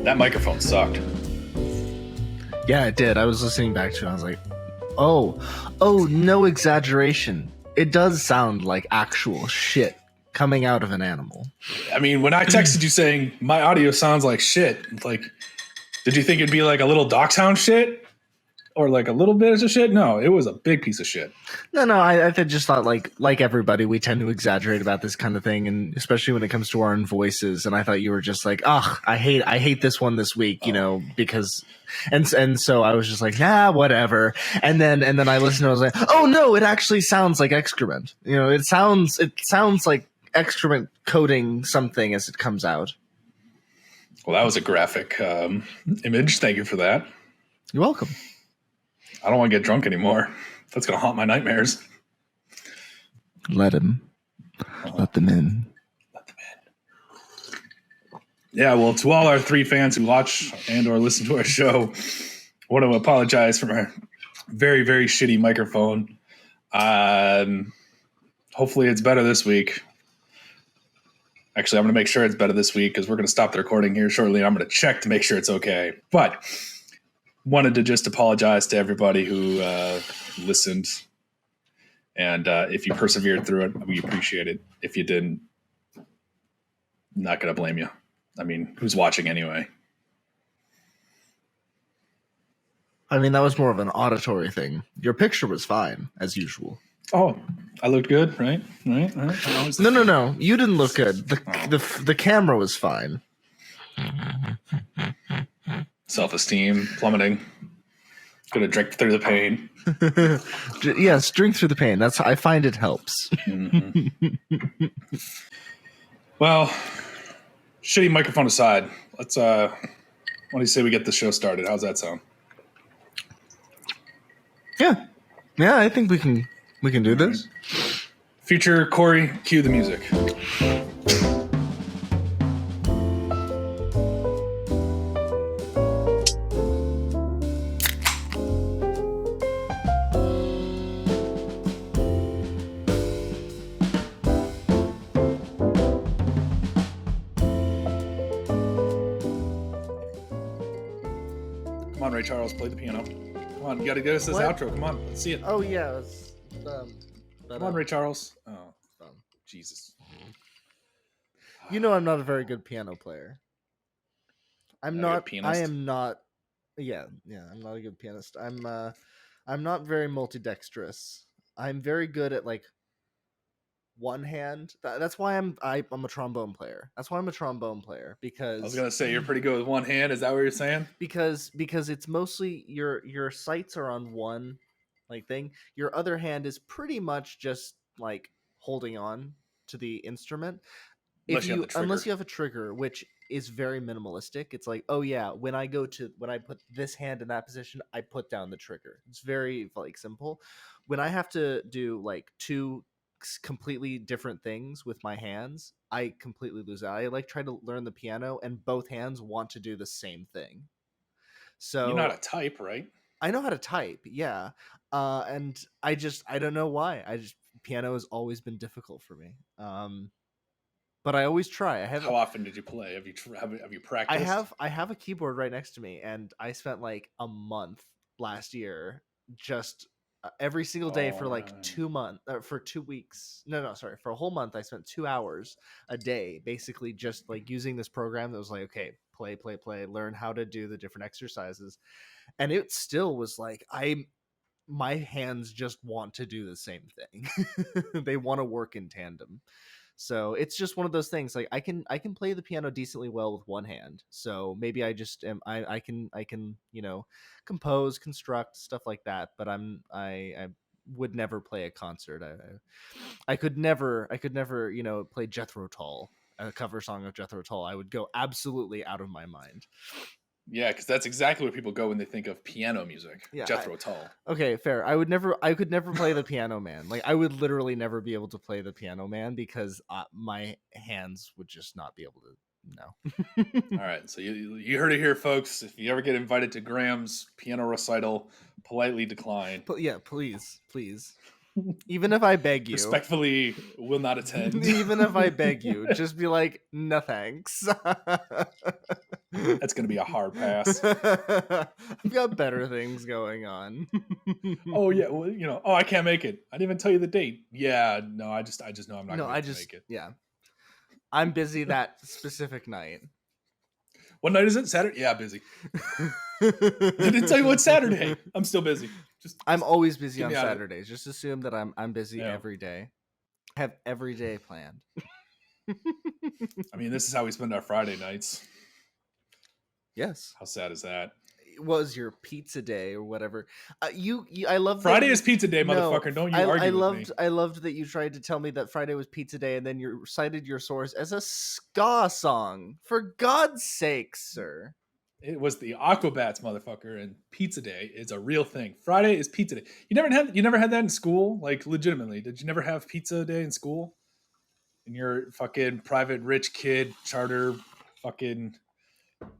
That microphone sucked. Yeah, it did. I was listening back to it. I was like, oh, no exaggeration. It does sound like actual shit coming out of an animal. I mean, when I texted you saying my audio sounds like shit, like, did you think it'd be like a little dachshund shit? Or like a little bit of shit? No, it was a big piece of shit. No, I just thought like everybody, we tend to exaggerate about this kind of thing, and especially when it comes to our own voices. And I thought you were just like, I hate this one this week, because, and so I was just like, whatever. And then I listened and I was like, oh no, it actually sounds like excrement. It sounds like excrement coating something as it comes out. Well, that was a graphic image. Thank you for that. You're welcome. I don't want to get drunk anymore. That's going to haunt my nightmares. Let him. Let them in. Let them in. Yeah, well, to all our 3 fans who watch and or listen to our show, I want to apologize for my very, very shitty microphone. Hopefully it's better this week. Actually, I'm going to make sure it's better this week because we're going to stop the recording here shortly. I'm going to check to make sure it's okay. But wanted to just apologize to everybody who listened. And if you persevered through it, we appreciate it. If you didn't, I'm not going to blame you. I mean, who's watching anyway? I mean, that was more of an auditory thing. Your picture was fine, as usual. Oh, I looked good, right? Right? No. You didn't look good. The camera was fine. Self-esteem plummeting. Gonna drink through the pain. Yes, drink through the pain. I find it helps. Mm-hmm. Well, shitty microphone aside, let's what do you say we get the show started? How's that sound? Yeah, I think we can do this. Future Corey, cue the music. Come on, Ray Charles, play the piano. Come on, you got to get us this outro. Come on, let's see it. Oh yeah, come on, Ray Charles. Oh, Jesus. I'm not a very good piano player. I'm not. I am not. Yeah. I'm not a good pianist. I'm not very multidextrous. I'm very good at like one hand. That's why I'm a trombone player. That's why I'm a trombone player, because I was gonna say you're pretty good with one hand. Is that what you're saying? Because it's mostly your sights are on one thing. Your other hand is pretty much just like holding on to the instrument. Unless you have a trigger, which is very minimalistic. It's like, oh yeah, when I put this hand in that position, I put down the trigger. It's very simple. When I have to do like 2 completely different things with my hands, I completely lose it. I try to learn the piano and both hands want to do the same thing. So you know how to type, right? I know how to type, yeah. And I don't know why. Piano has always been difficult for me. But I always try. How often did you play? Have you practiced? I have a keyboard right next to me, and I spent like a month last year just every single day for like 2 months, for 2 weeks. For a whole month. I spent 2 hours a day, basically just like using this program that was like, okay, play, learn how to do the different exercises, and it still was like my hands just want to do the same thing. They want to work in tandem. So it's just one of those things. Like I can play the piano decently well with one hand. So maybe I just am. I can compose, construct, stuff like that. But I would never play a concert. I could never play Jethro Tull, a cover song of Jethro Tull. I would go absolutely out of my mind. Yeah, because that's exactly where people go when they think of piano music. Yeah, Jethro Tull. Okay, fair. I could never play the Piano Man. Like I would literally never be able to play the Piano Man because my hands would just not be able to. No. All right, so you heard it here, folks. If you ever get invited to Graham's piano recital, politely decline. Yeah, please. Even if I beg you, respectfully, will not attend. Even if I beg you, just be like, no thanks. That's going to be a hard pass. I've got better things going on. Oh yeah, well, I can't make it. I didn't even tell you the date. Yeah, no, I just know I'm not going to make it. Yeah, I'm busy that specific night. What night is it? Saturday? Yeah, busy. I didn't tell you what Saturday. I'm still busy. I'm always busy on Saturdays. Just assume that I'm busy every day. I have every day planned. I mean, this is how we spend our Friday nights. Yes. How sad is that? It was your pizza day or whatever. I love Friday is pizza day, motherfucker. Don't you argue with me. I loved that you tried to tell me that Friday was pizza day, and then you cited your source as a ska song. For God's sake, sir. It was the Aquabats, motherfucker, and pizza day is a real thing. Friday is pizza day. You never had that in school? Like, legitimately, did you never have pizza day in school? In your fucking private rich kid charter fucking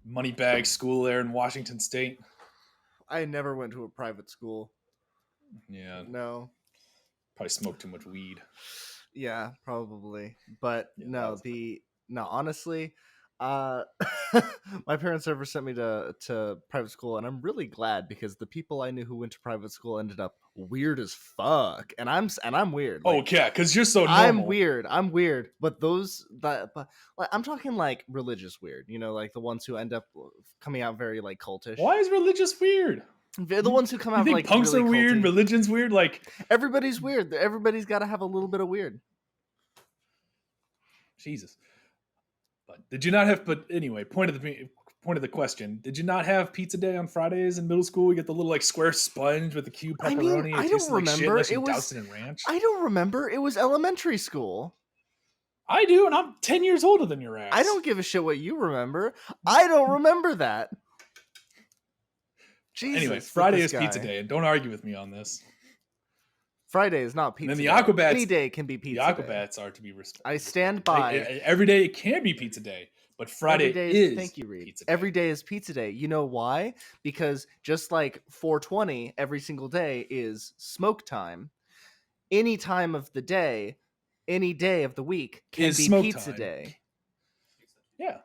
money bag school there in Washington State? I never went to a private school. Yeah. No. Probably smoked too much weed. Yeah, probably. But yeah, honestly, my parents never sent me to private school, and I'm really glad because the people I knew who went to private school ended up weird as fuck, and I'm weird. Like, oh yeah, because you're so normal. I'm weird, but I'm talking like religious weird. Like the ones who end up coming out very like cultish. Why is religious weird? They're the ones who come out think like punks really are weird, culty. religion's weird. Like everybody's weird. Everybody's got to have a little bit of weird. Jesus. But did you not have? But anyway, point of the question: did you not have pizza day on Fridays in middle school? You get the little like square sponge with the cube pepperoni. I don't remember. It was doused in ranch. I don't remember. It was elementary school. I do, and I'm 10 years older than your ass. I don't give a shit what you remember. I don't remember that. Jesus. Anyway, Friday is pizza day, and don't argue with me on this. Friday is not pizza. And then the Aquabats. Any day can be pizza. The Aquabats are to be respected. I stand by. Every day it can be pizza day, but Friday is. Thank you, Reed. Pizza day. Every day is pizza day. You know why? Because just like 420, every single day is smoke time. Any time of the day, any day of the week can be pizza day. Yeah.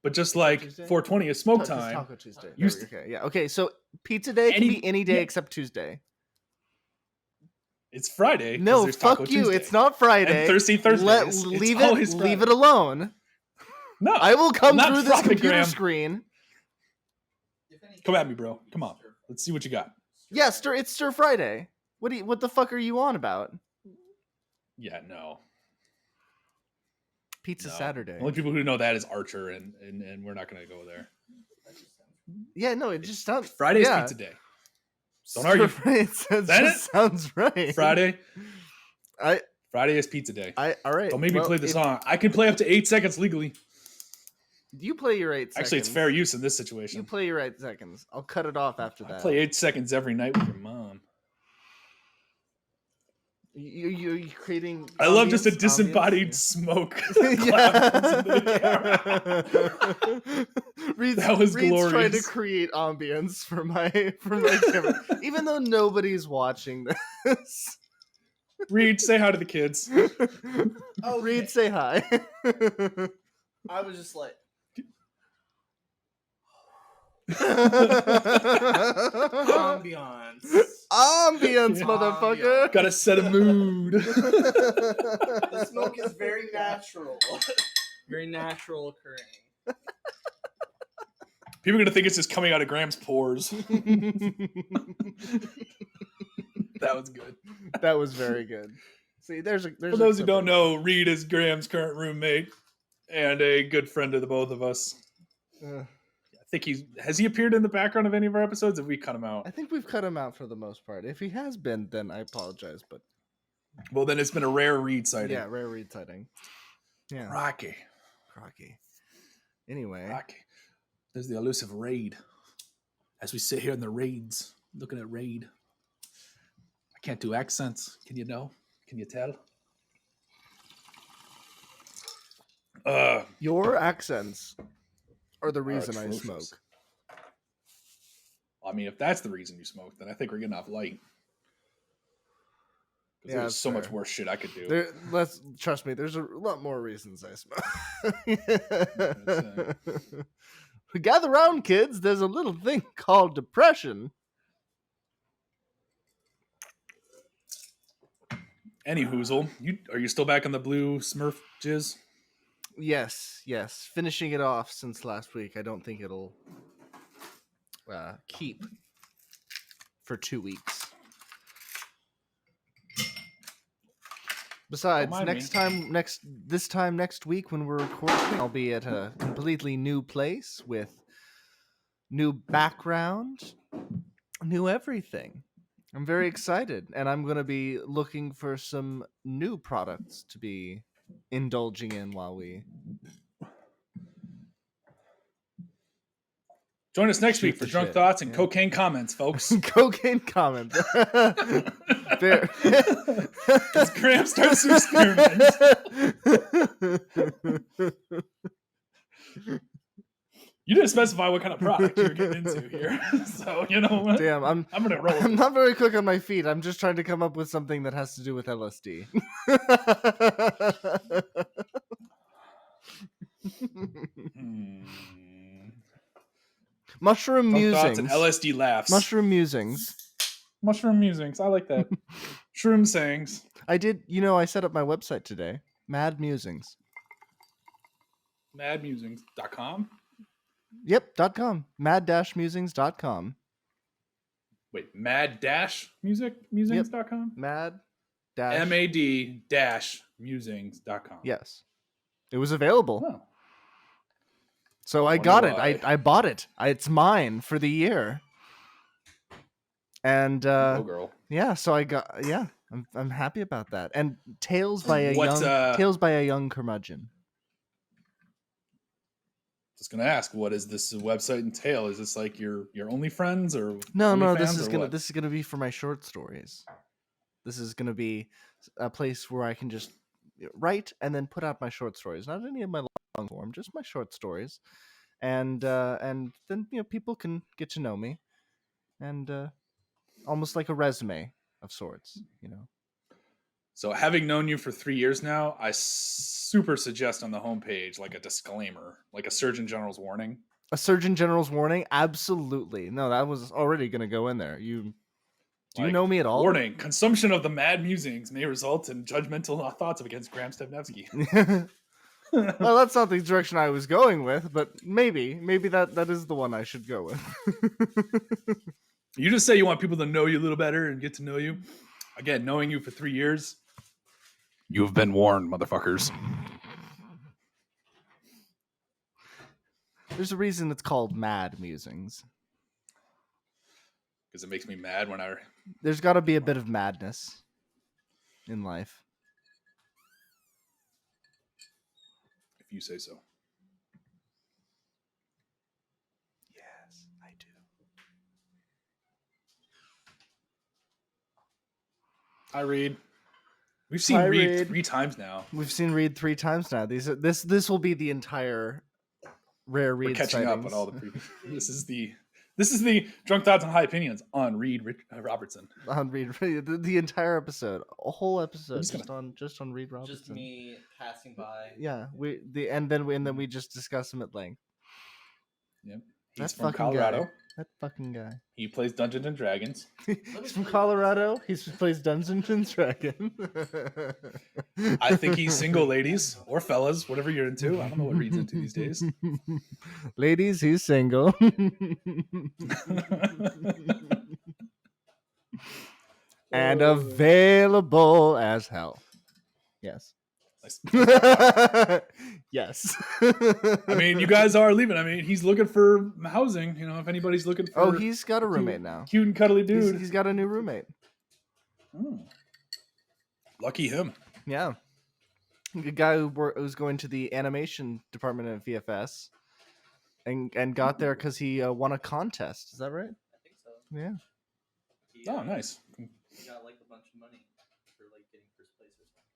But just like 420 is smoke time. Taco Tuesday. Okay. Yeah. Okay. So pizza day can be any day except Tuesday. It's Friday. No, fuck you. Tuesday. It's not Friday. And Thursday. Leave it alone. No, I will come through this computer screen. Come at me, bro. Come on. Let's see what you got. Yeah, it's Stir Friday. What the fuck are you on about? Yeah, no. Pizza Saturday. The only people who know that is Archer, and we're not going to go there. Yeah, no, it just sounds... Friday's pizza day. Don't argue. It sounds right. Friday is pizza day. All right. Don't make me play the song. I can play up to 8 seconds legally. You play your 8 seconds. Actually, it's fair use in this situation. You play your 8 seconds. I'll cut it off after that. I play 8 seconds every night with your mom. You're creating... I love just a disembodied smoke. That was glorious. Reed's trying to create ambience for my camera. Even though nobody's watching this. Reed, say hi to the kids. Oh, Reed, say hi. I was just like... Ambience, motherfucker. Gotta set a mood. The smoke is very natural. Very natural occurring. People are gonna think it's just coming out of Graham's pores. That was good. That was very good. See, there's For those who don't know, Reed is Graham's current roommate and a good friend of the both of us. I think has he appeared in the background of any of our episodes? Have we cut him out? I think we've cut him out for the most part. If he has been, then I apologize. But well, then it's been a rare Reed sighting. Yeah, rare Reed sighting. Yeah, Rocky. Anyway, Rocky. There's the elusive Raid. As we sit here in the raids, looking at Raid. I can't do accents. Can you know? Can you tell? Your accents are the reason I smoke. I mean, if that's the reason you smoke, then I think we're getting off light. Because there's so much worse shit I could do. Trust me, there's a lot more reasons I smoke. Gather round, kids. There's a little thing called depression. Any hoozle, are you still back on the blue Smurf jizz? Yes. Finishing it off since last week. I don't think it'll keep for 2 weeks. Besides, this time next week when we're recording, I'll be at a completely new place with new background, new everything. I'm very excited, and I'm going to be looking for some new products to be indulging in while we... Join us next week for Drunk Thoughts and Cocaine Comments, folks. Cocaine Comments. There. As Graham starts to experiment. You didn't specify what kind of product you're getting into here. So, you know what? Damn, I'm gonna roll. I'm not very quick on my feet. I'm just trying to come up with something that has to do with LSD. Mushroom musings. And LSD laughs. Mushroom musings. Mushroom musings. I like that. Shroom sayings. I did. I set up my website today. Mad Musings. Madmusings.com? Yep, .com. Mad-musings.com. Wait, mad-musings.com? Mad MAD-musings.com. Yes. It was available. Oh. So I got it. I bought it. It's mine for the year. And girl. Yeah, so I got I'm happy about that. And Tales by a young curmudgeon. Just gonna ask, what does this website entail? Is this like your OnlyFriends or no? This is gonna be for my short stories. This is gonna be a place where I can just write and then put out my short stories, not any of my long form, just my short stories, and then people can get to know me, and almost like a resume of sorts, So having known you for 3 years now, I super suggest on the homepage like a disclaimer, like a Surgeon General's warning. A Surgeon General's warning? Absolutely. No, that was already going to go in there. Do you know me at all? Warning, consumption of the Mad Musings may result in judgmental thoughts against Graham Stepnevsky. Well, that's not the direction I was going with, but maybe that is the one I should go with. You just say you want people to know you a little better and get to know you. Again, knowing you for 3 years, you've been warned, motherfuckers. There's a reason it's called Mad Musings. Because it makes me mad when I... There's got to be a bit of madness in life. If you say so. Yes, I do. Hi, Reed. We've seen Reed 3 times now. We've seen Reed 3 times now. This will be the entire Rare Reed. We're catching sightings. up on all the previous. This is the Drunk Thoughts and High Opinions on Reed Robertson. On Reed, the entire episode, a whole episode just on Reed Robertson. Just me passing by. Yeah, and then we just discuss him at length. Yep, he's from Colorado. That fucking guy. He plays Dungeons and Dragons. He's from Colorado. He plays Dungeons and Dragons. I think he's single, ladies or fellas, whatever you're into. I don't know what Reed's into these days. Ladies, he's single. And available as hell. Yes. Yes. I mean, you guys are leaving. I mean, he's looking for housing. If anybody's looking for... Oh, he's got a roommate now. Cute and cuddly dude. He's got a new roommate. Lucky him. Yeah. The guy who was going to the animation department at VFS and got there because he won a contest. Is that right? I think so. Yeah. Oh, nice. He got like a bunch of money for like getting first place or something.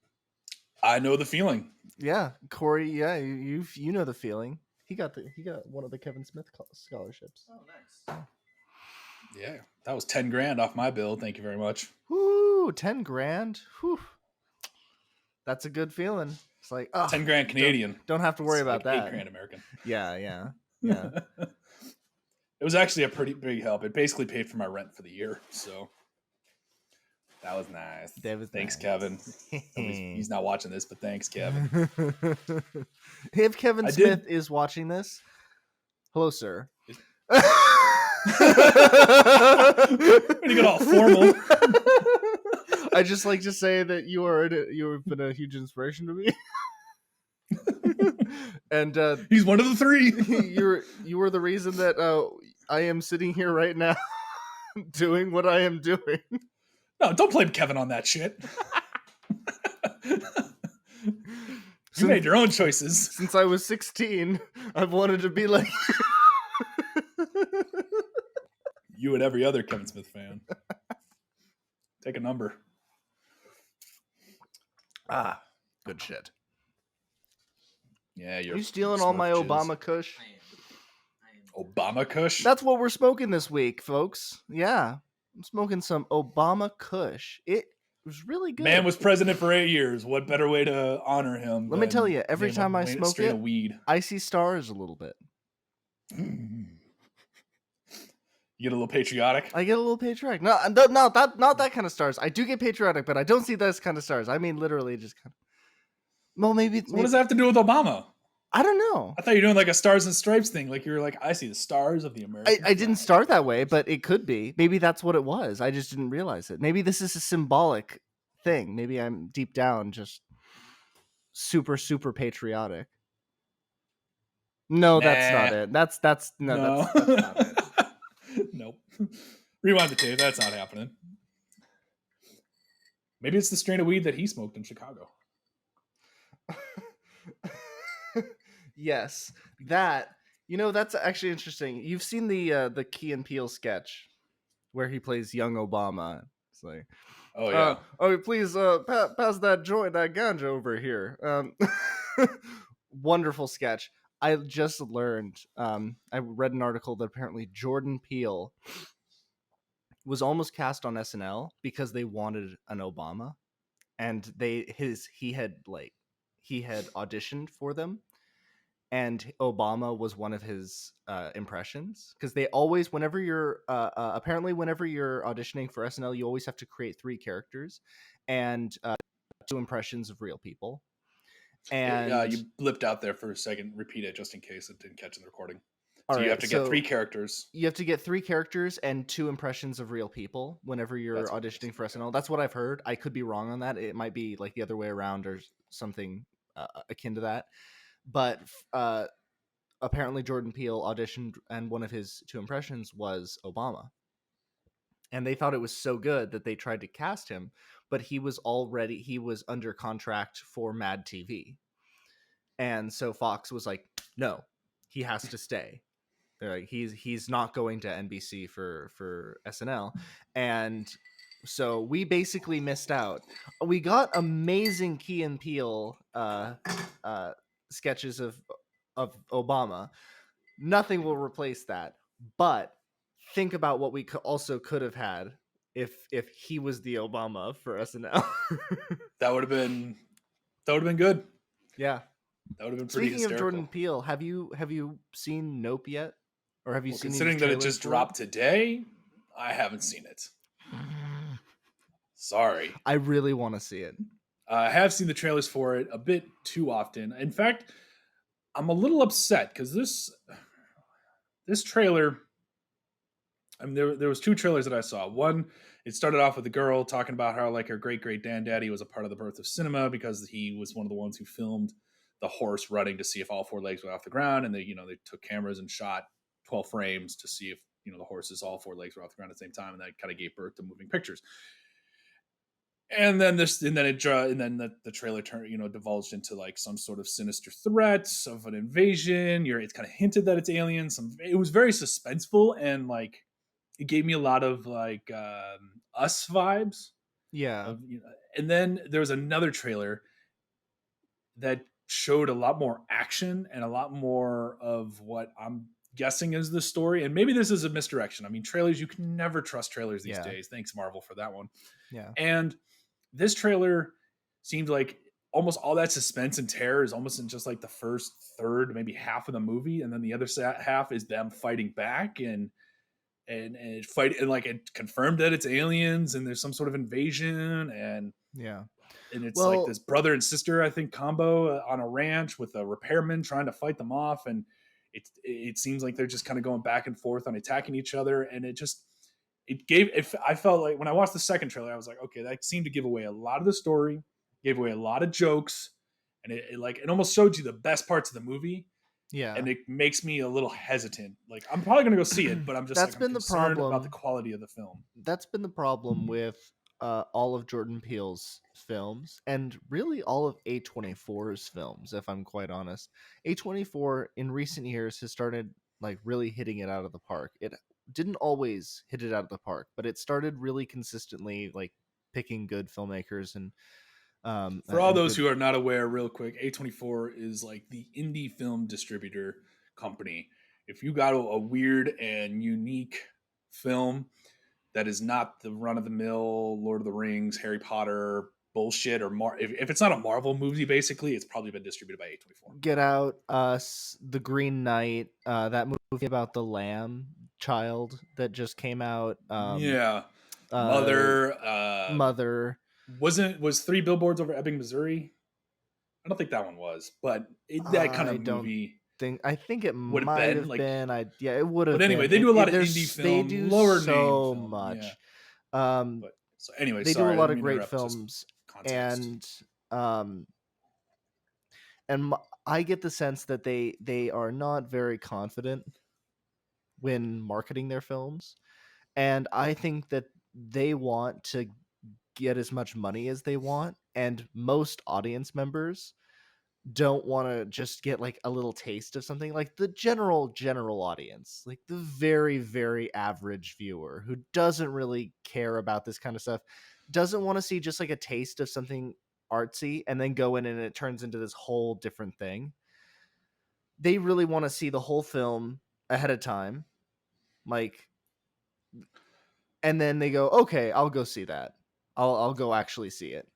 I know the feeling. Yeah, Corey. Yeah, you know the feeling. He got one of the Kevin Smith scholarships. Oh, nice. Yeah, that was 10 grand off my bill. Thank you very much. Whoo, 10 grand. Whew. That's a good feeling. It's like, oh, 10 grand Canadian. Don't have to worry It's about like that. 8 grand American. Yeah. It was actually a pretty big help. It basically paid for my rent for the year. So that was nice. Thanks, nice. Kevin. He's not watching this, but thanks, Kevin. If Kevin Smith is watching this, hello, sir. When you get all formal. I just like to say that you have been a huge inspiration to me. And he's one of the three. you were the reason that I am sitting here right now doing what I am doing. No, don't blame Kevin on that shit. You made your own choices. Since I was 16, I've wanted to be like you and every other Kevin Smith fan. Take a number. Good shit. Yeah, you stealing all my Obama Kush? I am. Obama Kush? That's what we're smoking this week, folks. Yeah, I'm smoking some Obama Kush. It was really good. Man was president for 8 years. What better way to honor him? Let me tell you, every time I smoke it, weed. I see stars a little bit. You get a little patriotic? I get a little patriotic. Not that kind of stars. I do get patriotic, but I don't see those kind of stars. I mean, literally just kind of. Well, maybe. What does that have to do with Obama? I don't know. I thought you were doing like a Stars and Stripes thing. Like you were like, I see the stars of the American. I didn't start that way, but it could be. Maybe that's what it was. I just didn't realize it. Maybe this is a symbolic thing. Maybe I'm deep down just super, super patriotic. No, that's not it. That's not it. Nope. Rewind the tape. That's not happening. Maybe it's the strain of weed that he smoked in Chicago. Yes, that's actually interesting. You've seen the Key and Peele sketch where he plays young Obama. It's like, oh yeah, please pass that joint, that ganja over here. Wonderful sketch. I just learned. I read an article that apparently Jordan Peele was almost cast on SNL because they wanted an Obama, and he had auditioned for them, and Obama was one of his impressions, because they always, whenever you're auditioning for SNL, you always have to create 3 characters and 2 impressions of real people. And you blipped out there for a second. Repeat it just in case it didn't catch in the recording. So you have to get 3 characters. You have to get 3 characters and 2 impressions of real people whenever you're auditioning for SNL. That's what I've heard. I could be wrong on that. It might be like the other way around or something akin to that. But apparently Jordan Peele auditioned, and one of his 2 impressions was Obama. And they thought it was so good that they tried to cast him, but he was under contract for Mad TV. And so Fox was like, no, he has to stay. They're like, he's not going to NBC for SNL. And so we basically missed out. We got amazing Key and Peele sketches of Obama. Nothing will replace that. But think about what we could have had if he was the Obama for SNL. That would have been good. Yeah. That would have been pretty hysterical. Speaking of Jordan Peele, have you seen Nope yet? Or have you seen considering that it just dropped today, I haven't seen it. Sorry. I really want to see it. I have seen the trailers for it a bit too often. In fact, I'm a little upset because this trailer, I mean, there was 2 trailers that I saw. One, it started off with a girl talking about how like her great-great-granddaddy was a part of the birth of cinema because he was one of the ones who filmed the horse running to see if all 4 legs went off the ground, and they took cameras and shot 12 frames to see if the horse's all 4 legs were off the ground at the same time, and that kind of gave birth to moving pictures. And then the trailer turned, divulged into like some sort of sinister threat of an invasion. It's kind of hinted that it's aliens. It was very suspenseful, and like it gave me a lot of like Us vibes. Yeah. And then there was another trailer that showed a lot more action and a lot more of what I'm guessing is the story, and maybe this is a misdirection. I mean, trailers, you can never trust trailers these Yeah. days. Thanks, Marvel, for that one. Yeah. And this trailer seemed like almost all that suspense and terror is almost in just like the first third, maybe half of the movie, and then the other half is them fighting back and fight, and like it confirmed that it's aliens and there's some sort of invasion, and Yeah. it's like Well, this brother and sister, I think, combo on a ranch with a repairman trying to fight them off, and it seems like they're just kind of going back and forth on attacking each other, and I felt like when I watched the second trailer, I was like, okay, that seemed to give away a lot of the story, gave away a lot of jokes, and it almost showed you the best parts of the movie. yeah. And it makes me a little hesitant. Like, I'm probably gonna go see it, but I'm just That's I'm been the concerned problem. about the quality of the film. That's been the problem with all of Jordan Peele's films, and really all of A24's films, if I'm quite honest. A24 in recent years has started like really hitting it out of the park. It didn't always hit it out of the park, but it started really consistently like picking good filmmakers and For all and those good, who are not aware, real quick, A24 is like the indie film distributor company. If you got a weird and unique film that is not the run of the mill Lord of the Rings, Harry Potter bullshit, or if it's not a Marvel movie, basically, it's probably been distributed by A24. Get Out, Us, The Green Knight, that movie about the lamb child that just came out. Yeah, Uh, Mother. Mother. Was Three Billboards Over Ebbing, Missouri? I don't think that one was, but that kind I of don't movie I think it would have might been have like. been. It would have But anyway, been. they do a lot of There's indie they film, do lower name so film. Yeah, much. Um, but so anyway, they do a sorry, I lot didn't of mean to great interrupt. Just films, context. um, and I get the sense that they are not very confident when marketing their films, and I think that they want to get as much money as they want, and most audience members don't want to just get like a little taste of something. Like the general audience, like the very average viewer who doesn't really care about this kind of stuff, doesn't want to see just like a taste of something artsy and then go in and it turns into this whole different thing. They really want to see the whole film ahead of time, like, and then they go, okay, I'll go see that. I'll go actually see it.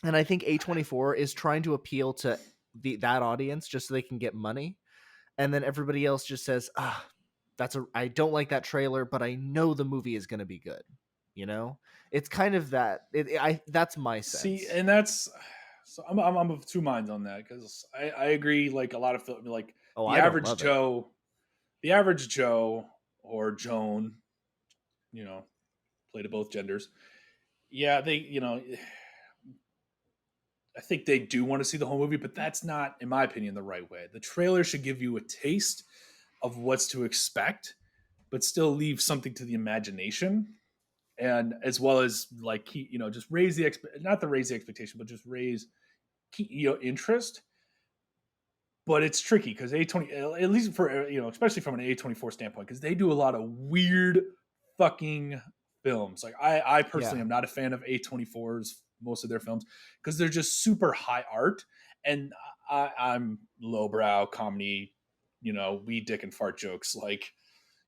And I think A24 is trying to appeal to that audience just so they can get money. And then everybody else just says, I don't like that trailer, but I know the movie is going to be good. You know, it's kind of that. That's my sense. See, and that's so I'm of two minds on that, because I agree. Like a lot of film, like Oh, the I don't average love it. Joe, the average Joe or Joan, play to both genders. Yeah, I think they do want to see the whole movie, but that's not, in my opinion, the right way. The trailer should give you a taste of what's to expect, but still leave something to the imagination, and as well as like just raise the not to raise the expectation, but just raise interest. But it's tricky because A20, at least for especially from an A24 standpoint, because they do a lot of weird fucking films. Like I personally am not a fan of A24's most of their films, because they're just super high art, and I'm lowbrow comedy, weed, dick, and fart jokes. Like,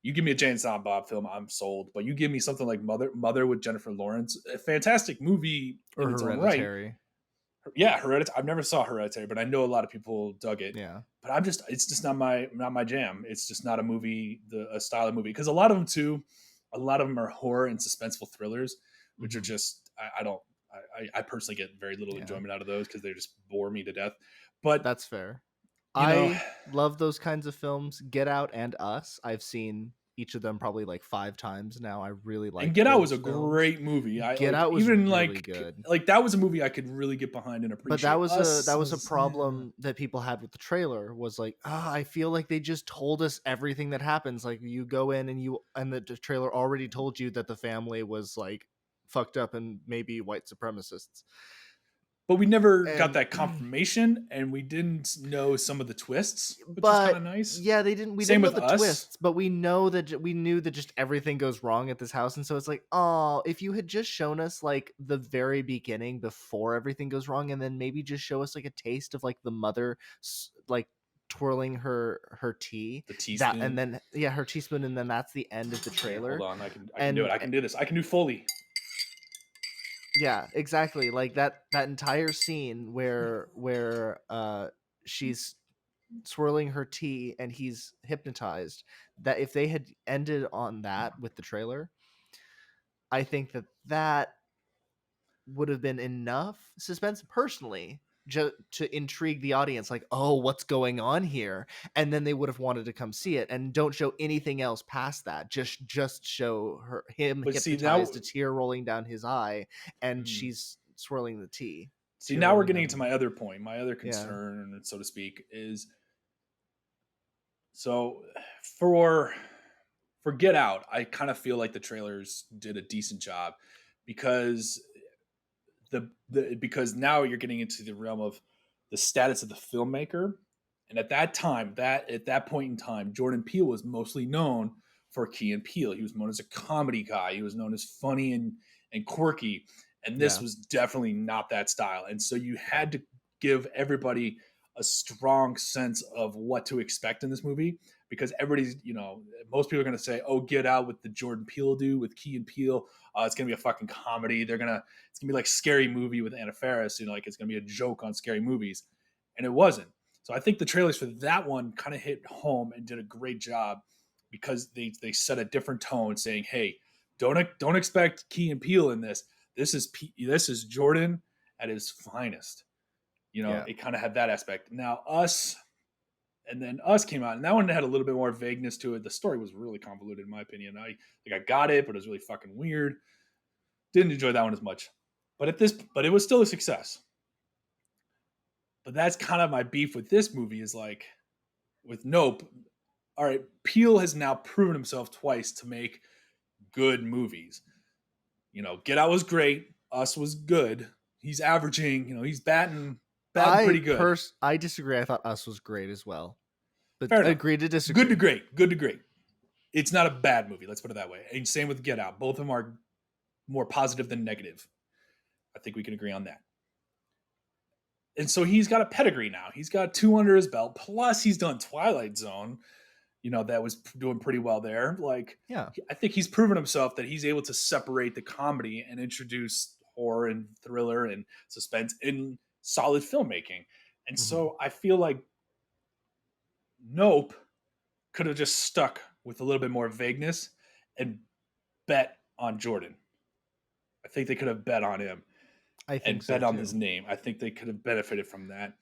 you give me a Jay and Silent Bob film, I'm sold. But you give me something like Mother with Jennifer Lawrence, a fantastic movie in its own right. Yeah, Hereditary. I've never saw Hereditary, but I know a lot of people dug it. Yeah, but it's just not my jam. It's just not a movie, a style of movie. Because a lot of them are horror and suspenseful thrillers, which are just I personally get very little enjoyment out of those, because they just bore me to death. But that's fair. I love those kinds of films. Get Out and Us. I've seen each of them probably like 5 times now. I really like. And Get Out was a great movie. Get Out was even really good. Like that was a movie I could really get behind and appreciate. But that was a problem that people had with the trailer, was like, I feel like they just told us everything that happens. Like, you go in and the trailer already told you that the family was like fucked up and maybe white supremacists. But we never got that confirmation, and we didn't know some of the twists, which is kind of nice. Yeah, they didn't. We didn't know the twists, but we knew that just everything goes wrong at this house, and so it's like, oh, if you had just shown us like the very beginning before everything goes wrong, and then maybe just show us like a taste of like the mother like twirling her tea. The teaspoon. And then her teaspoon, and then that's the end of the trailer. Hold on, I can do it. I can do this. I can do Foley. Yeah, exactly. Like that entire scene where she's swirling her tea and he's hypnotized. That if they had ended on that with the trailer, I think that would have been enough suspense personally to intrigue the audience, like, oh, what's going on here, and then they would have wanted to come see it. And don't show anything else past that. Just show him hypnotized, a tear rolling down his eye, and she's swirling the tea. See, now we're getting into my other point. My other concern, so to speak, is so for Get Out, I kind of feel like the trailers did a decent job because because now you're getting into the realm of the status of the filmmaker. And at that point in time, Jordan Peele was mostly known for Key and Peele. He was known as a comedy guy. He was known as funny and quirky. And this was definitely not that style. And so you had to give everybody a strong sense of what to expect in this movie, because everybody's, most people are going to say, oh, Get Out with the Jordan Peele dude, with Key and Peele. It's going to be a fucking comedy. It's going to be like Scary Movie with Anna Faris, like it's going to be a joke on scary movies. And it wasn't. So I think the trailers for that one kind of hit home and did a great job, because they set a different tone, saying, hey, don't expect Key and Peele in this. This is Jordan at his finest. It kind of had that aspect. Now Us came out, and that one had a little bit more vagueness to it. The story was really convoluted, in my opinion. I got it, but it was really fucking weird. Didn't enjoy that one as much. But it was still a success. But that's kind of my beef with this movie, is like with Nope. All right, Peele has now proven himself twice to make good movies. Get Out was great. Us was good. He's averaging, he's batting pretty good. I disagree. I thought Us was great as well. But Fair enough. Agree to disagree. Good to great. Good to great. It's not a bad movie. Let's put it that way. And same with Get Out. Both of them are more positive than negative. I think we can agree on that. And so he's got a pedigree now. He's got 2 under his belt. Plus he's done Twilight Zone. That was doing pretty well there. I think he's proven himself that he's able to separate the comedy and introduce horror and thriller and suspense in solid filmmaking. And so I feel like Nope could have just stuck with a little bit more vagueness and bet on Jordan. I think they could have bet on him bet on his name. I think they could have benefited from that.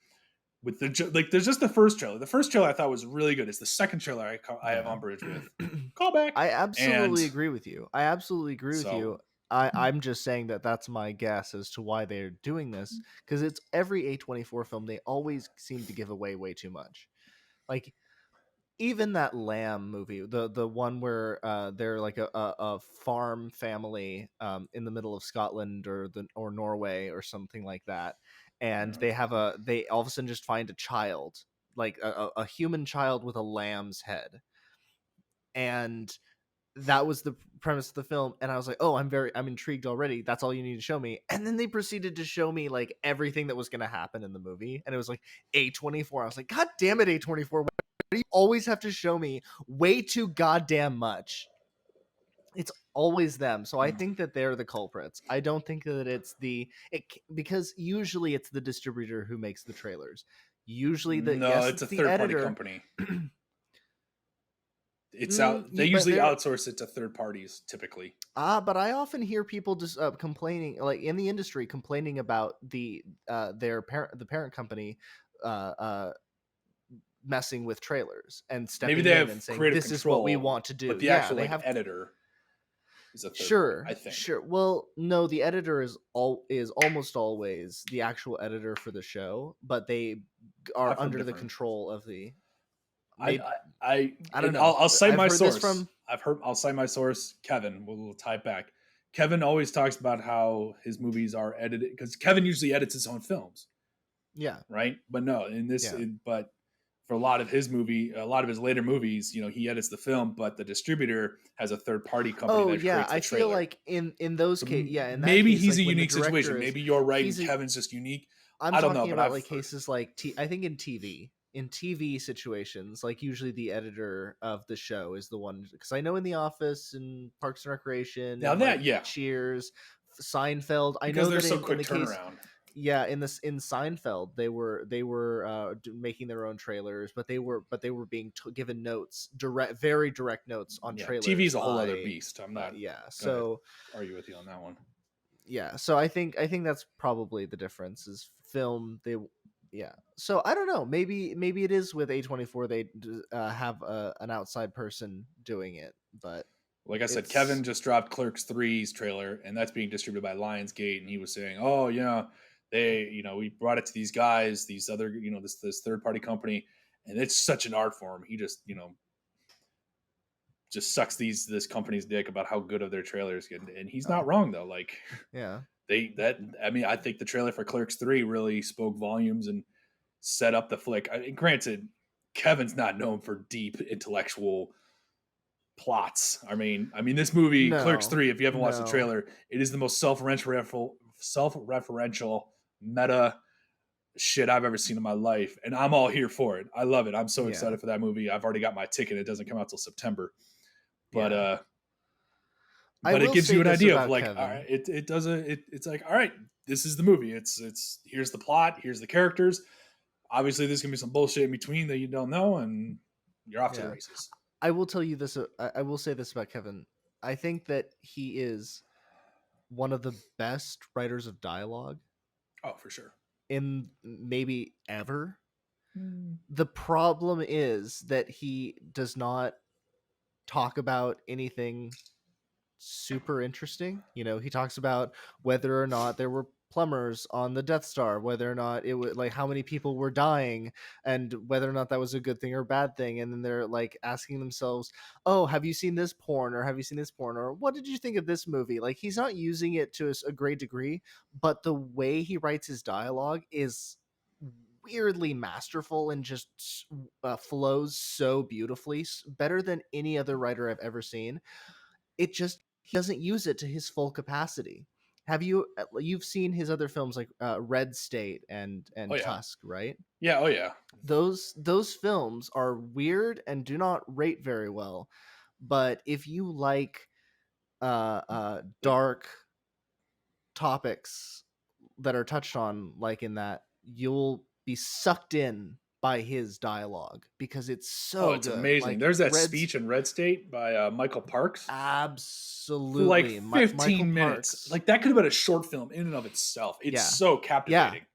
With there's just the first trailer. The first trailer I thought was really good. It's the second trailer I have umbrage with. Callback. I absolutely agree with you. I'm just saying that's my guess as to why they're doing this, because it's every A24 film. They always seem to give away way too much. Like even that Lamb movie, the one where they're like a farm family in the middle of Scotland or Norway or something like that. And they all of a sudden just find a child, like a human child with a lamb's head. And that was the premise of the film. And I was like, oh, I'm intrigued already. That's all you need to show me. And then they proceeded to show me like everything that was going to happen in the movie. And it was like A24. I was like, God damn it, A24. Why do you always have to show me way too goddamn much? It's always them. So I think that they're the culprits. I don't think that it's because usually it's the distributor who makes the trailers. Usually it's a third-party company. It's out. They usually outsource it to third parties, typically. But I often hear people just complaining, like in the industry, complaining about the parent company messing with trailers and stepping in and saying, "This is what we want to do." But the actual editor is a third party, I think. Sure. Well, no, the editor is almost always the actual editor for the show, but they are under the control of the. I don't know. I'll cite my source. I'll cite my source, Kevin. We'll tie it back. Kevin always talks about how his movies are edited, because Kevin usually edits his own films. Yeah. Right. But no, but for a lot of his later movies, he edits the film, but the distributor has a third party company. I feel like in those cases, maybe he's a unique situation. Maybe you're right. Kevin's just unique. I'm talking about cases like I think in TV. in TV situations, like usually the editor of the show is the one, because I know in The Office and Parks and Recreation Now and that, like yeah, Cheers, Seinfeld, I because know there's that so in quick the case, turnaround. yeah, in Seinfeld they were making their own trailers, but they were being given notes, very direct notes on Yeah, trailers TV's a whole other by beast. I'm not yeah. gonna So argue with you on that one. yeah, so I think that's probably the difference is film. They yeah. So I don't know. Maybe it is with A24. They have an outside person doing it, but Like I said, it's Kevin just dropped Clerks 3's trailer, and that's being distributed by Lionsgate. And he was saying, "Oh, yeah, we brought it to these guys, these other, this third party company, and it's such an art form. He just sucks this company's dick about how good of their trailers get, and he's not wrong though. Like yeah. I think the trailer for Clerks 3 really spoke volumes and set up the flick. Granted, Kevin's not known for deep intellectual plots. I mean, this movie, Clerks No, 3, if you haven't watched the no, trailer, it is the most self-referential meta shit I've ever seen in my life, and I'm all here for it. I love it. I'm so yeah, excited for that movie. I've already got my ticket. It doesn't come out till September. But yeah. I but it will gives say you an this idea of about like, all Kevin. right, it's like, all right, this is the movie. It's here's the plot, here's the characters. Obviously, there's gonna be some bullshit in between that you don't know, and you're off to the Yeah. races. I will tell you this. I will say this about Kevin. I think that he is one of the best writers of dialogue Oh, for sure. in maybe ever. Mm. The problem is that he does not talk about anything super interesting. He talks about whether or not there were plumbers on the Death Star, whether or not it was like how many people were dying, and whether or not that was a good thing or a bad thing. And then they're like asking themselves, "Oh, have you seen this porn? Or have you seen this porn? Or what did you think of this movie?" Like he's not using it to a great degree, but the way he writes his dialogue is weirdly masterful and just flows so beautifully, better than any other writer I've ever seen. It just he doesn't use it to his full capacity. You've seen his other films like Red State and Oh yeah, Tusk, right? yeah, oh yeah. Those films are weird and do not rate very well, but if you like dark topics that are touched on like in that, you'll be sucked in by his dialogue because it's Oh, so it's good. amazing. Like There's that Red's speech in Red State by Michael Parks for like absolutely 15 Michael minutes. Parks. Like that could have been a short film in and of itself. It's Yeah. so captivating.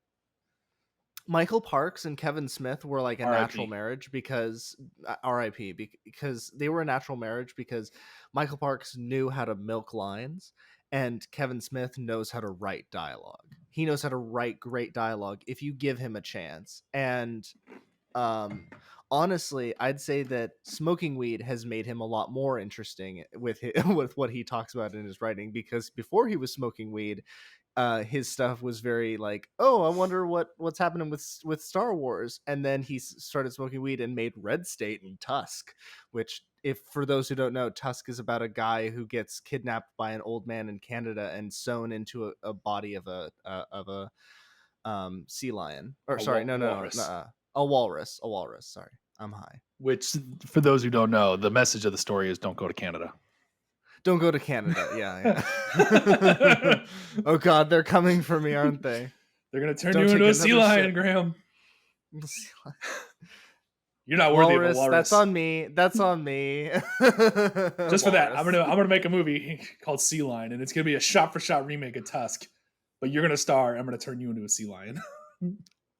Michael Parks and Kevin Smith were like a natural R.I.P. marriage because RIP, because they were a natural marriage because Michael Parks knew how to milk lines and Kevin Smith knows how to write dialogue. He knows how to write great dialogue if you give him a chance. And honestly, I'd say that smoking weed has made him a lot more interesting with with what he talks about in his writing, because before he was smoking weed, his stuff was very like, oh, I wonder what's happening with Star Wars. And then he started smoking weed and made Red State and Tusk, which, if for those who don't know, Tusk is about a guy who gets kidnapped by an old man in Canada and sewn into a body of a sea lion, or sorry, no, walrus. a walrus. Sorry, I'm high. Which, for those who don't know, the message of the story is don't go to Canada. Don't go to Canada. Yeah. Oh God, they're coming for me, aren't they? They're going to turn Don't you take into a sea another lion, sip. Graham. You're not worthy of a walrus. That's on me. That's on me. Just for that, I'm Walrus. gonna make a movie called Sea Lion, and it's gonna be a shot-for-shot remake of Tusk. But you're gonna star. I'm gonna turn you into a sea lion.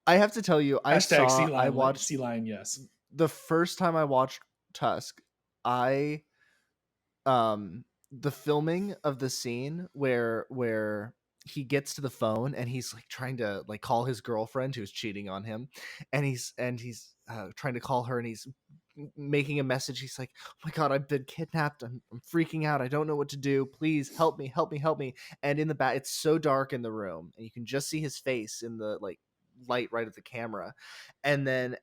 I have to tell you, Hashtag sea lion. I watched sea lion. Yes. the first time I watched Tusk. The filming of the scene where he gets to the phone and he's like trying to like call his girlfriend who's cheating on him, and he's trying to call her, and he's making a message. He's like, oh my God, I've been kidnapped. I'm freaking out. I don't know what to do. Please help me. And in the back, it's so dark in the room and you can just see his face in the like light right of the camera. And then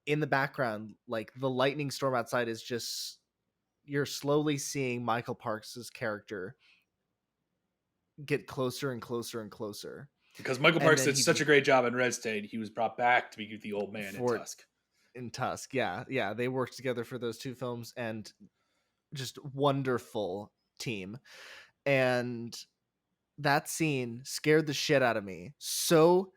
in the background, like the lightning storm outside is just, you're slowly seeing Michael Parks' character get closer and closer and closer. Because Michael Parks did such a great job in Red State, he was brought back to be the old man in Tusk. in Tusk. Yeah, they worked together for those two films, and just wonderful team. And that scene scared the shit out of me so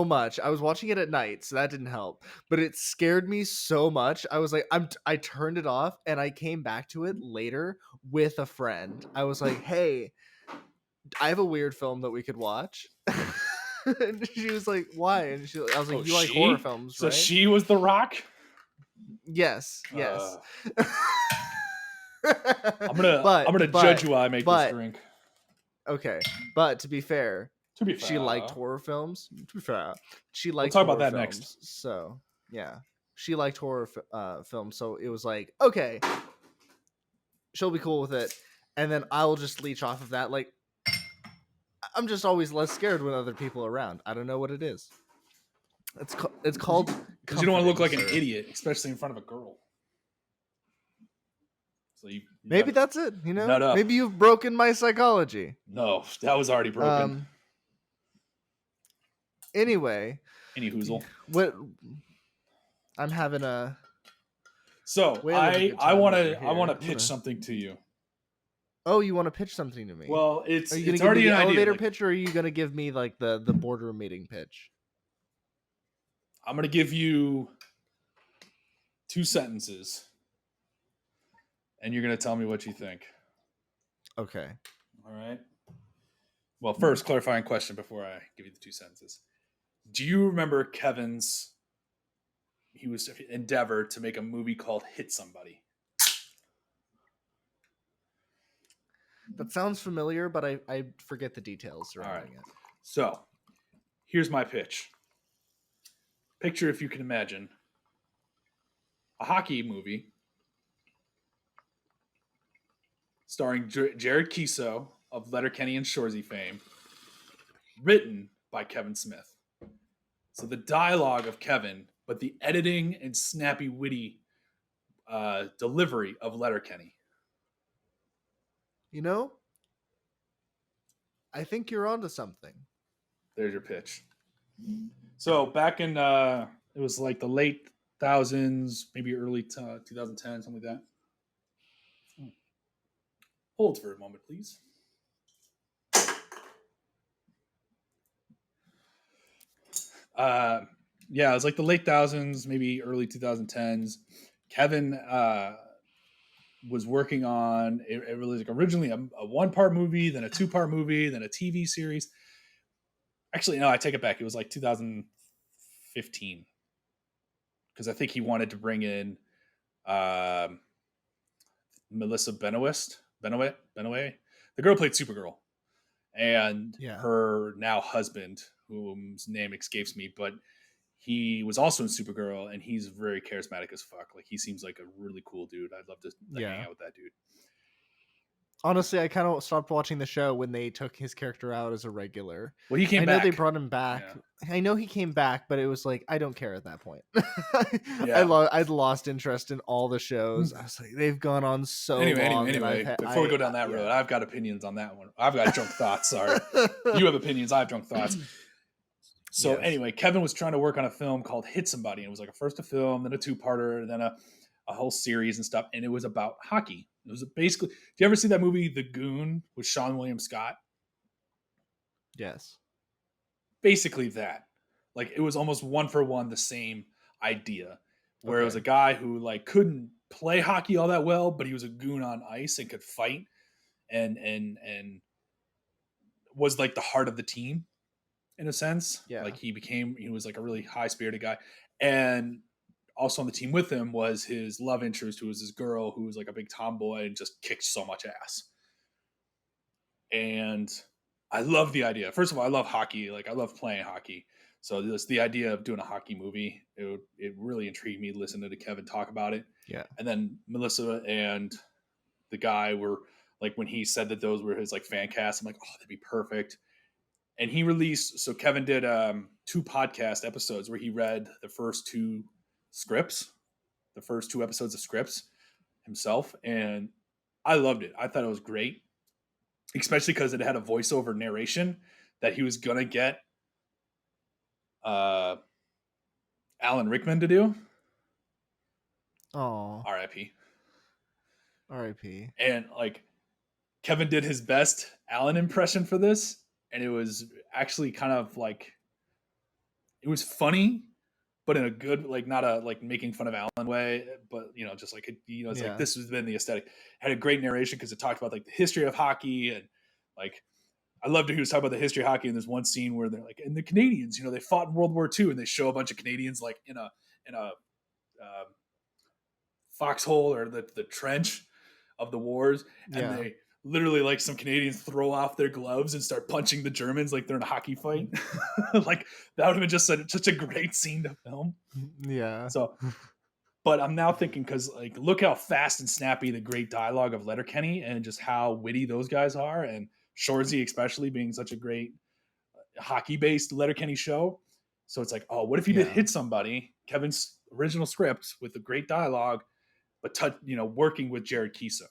much. I was watching it at night, so that didn't help, but it scared me so much. I was like, I turned it off, and I came back to it later with a friend. I was like, hey, I have a weird film that we could watch. And she was like, why? And I was like, you like horror films, so right? she was the Rock. Yes. I'm gonna judge you while I make this drink. Okay, but to be fair, To be fair, she liked horror films. To be fair, she liked. We'll talk horror about that films, next. So yeah, she liked horror films. So it was like, okay, she'll be cool with it, and then I'll just leech off of that. Like, I'm just always less scared when other people are around. I don't know what it is. It's called because you don't want to look like comforting, an idiot, especially in front of a girl. So maybe that's it. You know, nut up. Maybe you've broken my psychology. No, that was already broken. Anyway, any hoozle. What I'm having a. So I want to pitch something to you. Oh, you want to pitch something to me? Well, are you going to give already me the an elevator idea. pitch, or are you going to give me like the boardroom meeting pitch? I'm going to give you 2 sentences, and you're going to tell me what you think. Okay. All right. Well, first, clarifying question before I give you the 2 sentences. Do you remember Kevin's endeavor to make a movie called Hit Somebody? That sounds familiar, but I forget the details surrounding it. So, here's my pitch. Picture, if you can imagine, a hockey movie starring Jared Keeso of Letterkenny and Shoresy fame, written by Kevin Smith. So the dialogue of Kevin, but the editing and snappy, witty delivery of Letterkenny. You know, I think you're onto something. There's your pitch. So back in, it was like the late 2000s, maybe early 2010, something like that. Hold for a moment, please. Yeah, it was like the late 2000s, maybe early 2010s. Kevin was working on it was like originally a 1-part movie, then a 2-part movie, then a TV series. Actually, no, I take it back. It was like 2015 because I think he wanted to bring in Melissa Benoist, the girl who played Supergirl, and her now husband, whose name escapes me, but he was also in Supergirl, and he's very charismatic as fuck. Like, he seems like a really cool dude. I'd love to hang out with that dude. Honestly, I kind of stopped watching the show when they took his character out as a regular. Well, he came back. I know they brought him back. Yeah. I know he came back, but it was like, I don't care at that point. I'd lost interest in all the shows. I was like, they've gone on so long. Anyway, before we go down that road, I've got opinions on that one. I've got drunk thoughts. Sorry. You have opinions. I have drunk thoughts. So anyway, Kevin was trying to work on a film called Hit Somebody. And it was like a first a film, then a 2-parter, then a whole series and stuff. And it was about hockey. It was basically, do you ever see that movie, The Goon, with Sean William Scott? Yes. Basically that. Like, it was almost 1-for-1 the same idea. Where it was a guy who like couldn't play hockey all that well, but he was a goon on ice and could fight and was like the heart of the team in a sense. Yeah. Like he was like a really high-spirited guy. And also on the team with him was his love interest, who was this girl who was like a big tomboy and just kicked so much ass. And I love the idea. First of all, I love hockey. Like, I love playing hockey. So the idea of doing a hockey movie, it really intrigued me listening to Kevin talk about it. Yeah. And then Melissa and the guy were like, when he said that those were his like fan casts, I'm like, oh, that'd be perfect. And he released, so Kevin did 2 podcast episodes where he read the first 2 scripts, the first 2 episodes of scripts himself. And I loved it. I thought it was great, especially because it had a voiceover narration that he was going to get Alan Rickman to do. Oh, R.I.P. R.I.P. And like Kevin did his best Alan impression for this, and it was actually kind of like it was funny, but in a good, like, not a like making fun of Alan way, but just like it's like Yeah. this has been the aesthetic. Had a great narration because it talked about like the history of hockey, and like I loved it. He was talking about the history of hockey, and there's one scene where they're like, and the Canadians, they fought in World War II, and they show a bunch of Canadians like in a foxhole or the trench of the wars, and Yeah. they literally, like, some Canadians throw off their gloves and start punching the Germans like they're in a hockey fight. Like that would have been just such a great scene to film. Yeah. So, but I'm now thinking, because like look how fast and snappy the great dialogue of Letterkenny and just how witty those guys are, and Shoresy especially being such a great hockey based Letterkenny show. So it's like, oh, what if you did Yeah. hit somebody, Kevin's original script with the great dialogue, but working with Jared Kiso.